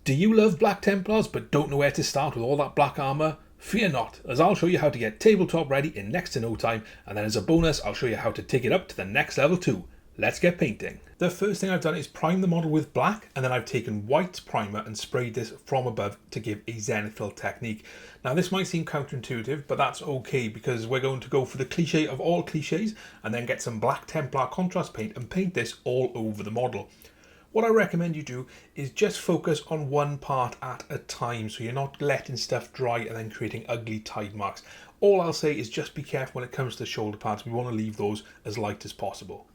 Do you love Black Templars but don't know where to start with all that black armour? Fear not, as I'll show you how to get tabletop ready in next to no time, and then as a bonus I'll show you how to take it up to the next level too. Let's get painting. The first thing I've done is prime the model with black, and then I've taken white primer and sprayed this from above to give a zenithal technique. Now this might seem counterintuitive, but that's okay because we're going to go for the cliche of all cliches and then get some Black Templar contrast paint and paint this all over the model. What I recommend you do is just focus on one part at a time so you're not letting stuff dry and then creating ugly tide marks. All I'll say is just be careful when it comes to the shoulder pads. We want to leave those as light as possible.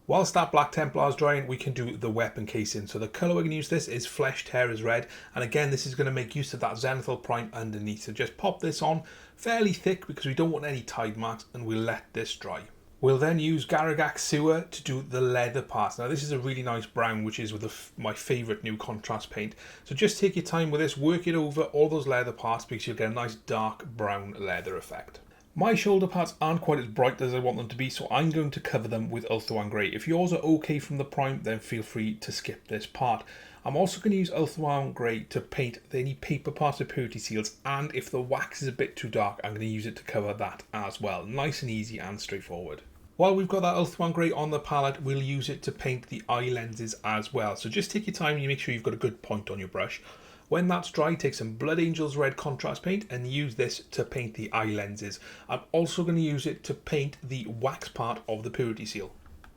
Whilst that Black Templar is drying, we can do the weapon casing. So the colour we're going to use this is Flesh Tearers Red, and again this is going to make use of that zenithal prime underneath. So just pop this on fairly thick because we don't want any tide marks, and we'll let this dry. We'll then use Garaghak Sewer to do the leather parts. Now this is a really nice brown, which is with my favourite new contrast paint. So just take your time with this, work it over all those leather parts because you'll get a nice dark brown leather effect. My shoulder pads aren't quite as bright as I want them to be, so I'm going to cover them with Ulthuan Grey. If yours are okay from the prime, then feel free to skip this part. I'm also going to use Ulthuan Grey to paint any paper parts of purity seals, and if the wax is a bit too dark, I'm going to use it to cover that as well. Nice and easy and straightforward. While we've got that Ulthuan Grey on the palette, we'll use it to paint the eye lenses as well. So just take your time and you make sure you've got a good point on your brush. When that's dry, take some Blood Angels Red contrast paint and use this to paint the eye lenses. I'm also going to use it to paint the wax part of the purity seal.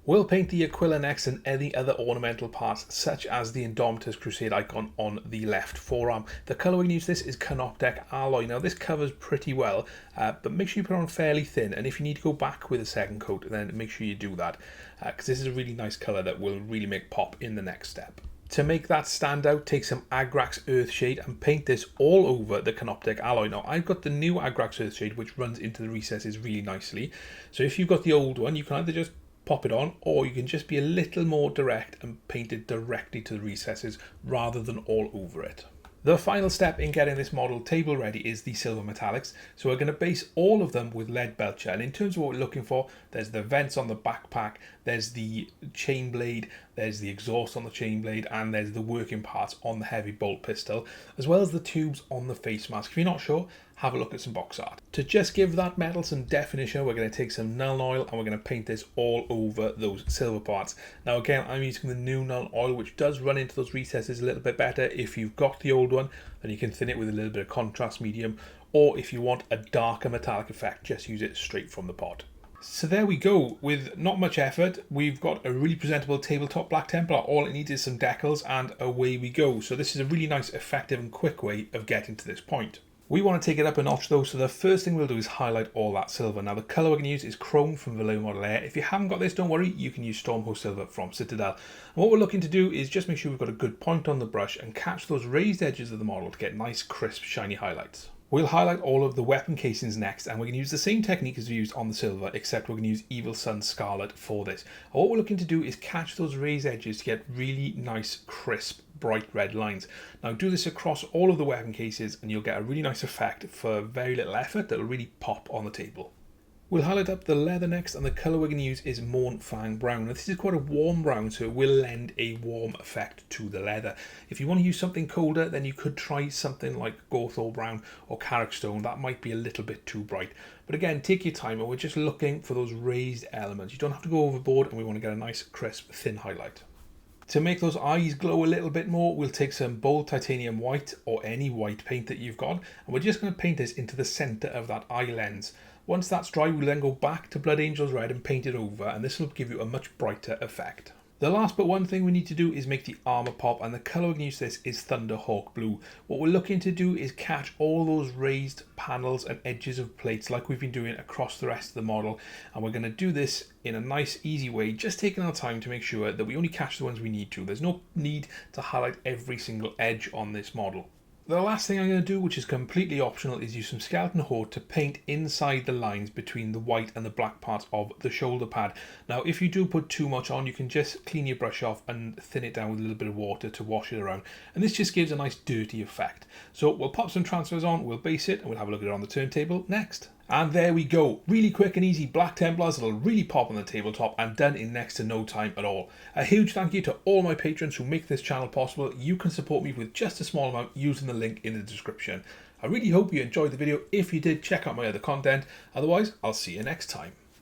We'll paint the Aquila necks and any other ornamental parts, such as the Indomitus Crusade icon on the left forearm. The colour we can use this is Canoptek Alloy. Now this covers pretty well, but make sure you put it on fairly thin, and if you need to go back with a second coat, then make sure you do that, because this is a really nice colour that will really make pop in the next step. To make that stand out, take some Agrax Earthshade and paint this all over the Canoptek Alloy. Now I've got the new Agrax Earthshade, which runs into the recesses really nicely, so if you've got the old one, you can either just pop it on, or you can just be a little more direct and paint it directly to the recesses rather than all over it. The final step in getting this model table ready is the silver metallics. So we're going to base all of them with Leadbelcher, and in terms of what we're looking for, there's the vents on the backpack, there's the chain blade, there's the exhaust on the chain blade, and there's the working parts on the heavy bolt pistol, as well as the tubes on the face mask. If you're not sure, have a look at some box art. To just give that metal some definition, we're going to take some Nuln Oil and we're going to paint this all over those silver parts. Now again, I'm using the new Nuln Oil, which does run into those recesses a little bit better. If you've got the old one, then you can thin it with a little bit of contrast medium, or if you want a darker metallic effect, just use it straight from the pot. So there we go. With not much effort, we've got a really presentable tabletop Black Templar. All it needs is some decals and away we go. So this is a really nice, effective and quick way of getting to this point. We want to take it up a notch though, so the first thing we'll do is highlight all that silver. Now the colour we're going to use is Chrome from Vallejo Model Air. If you haven't got this, don't worry, you can use Stormhost Silver from Citadel. And what we're looking to do is just make sure we've got a good point on the brush and catch those raised edges of the model to get nice, crisp, shiny highlights. We'll highlight all of the weapon casings next, and we're going to use the same technique as we used on the silver, except we're going to use Evil Sun Scarlet for this. And what we're looking to do is catch those raised edges to get really nice, crisp, bright red lines. Now do this across all of the weapon cases and you'll get a really nice effect for very little effort that will really pop on the table. We'll highlight up the leather next, and the colour we're going to use is Mournfang Brown. Now this is quite a warm brown, so it will lend a warm effect to the leather. If you want to use something colder, then you could try something like Gothor Brown or Carrickstone. That might be a little bit too bright. But again, take your time, and we're just looking for those raised elements. You don't have to go overboard, and we want to get a nice, crisp, thin highlight. To make those eyes glow a little bit more, we'll take some bold titanium white or any white paint that you've got, and we're just going to paint this into the centre of that eye lens. Once that's dry, we'll then go back to Blood Angels Red and paint it over, and this will give you a much brighter effect. The last but one thing we need to do is make the armour pop, and the colour we can use this is Thunderhawk Blue. What we're looking to do is catch all those raised panels and edges of plates like we've been doing across the rest of the model, and we're going to do this in a nice easy way, just taking our time to make sure that we only catch the ones we need to. There's no need to highlight every single edge on this model. The last thing I'm going to do, which is completely optional, is use some Skeleton Horde to paint inside the lines between the white and the black parts of the shoulder pad. Now if you do put too much on, you can just clean your brush off and thin it down with a little bit of water to wash it around, and this just gives a nice dirty effect. So we'll pop some transfers on, we'll base it, and we'll have a look at it on the turntable next. And there we go, really quick and easy Black Templars that'll really pop on the tabletop and done in next to no time at all. A huge thank you to all my patrons who make this channel possible. You can support me with just a small amount using the link in the description. I really hope you enjoyed the video. If you did, check out my other content. Otherwise, I'll see you next time.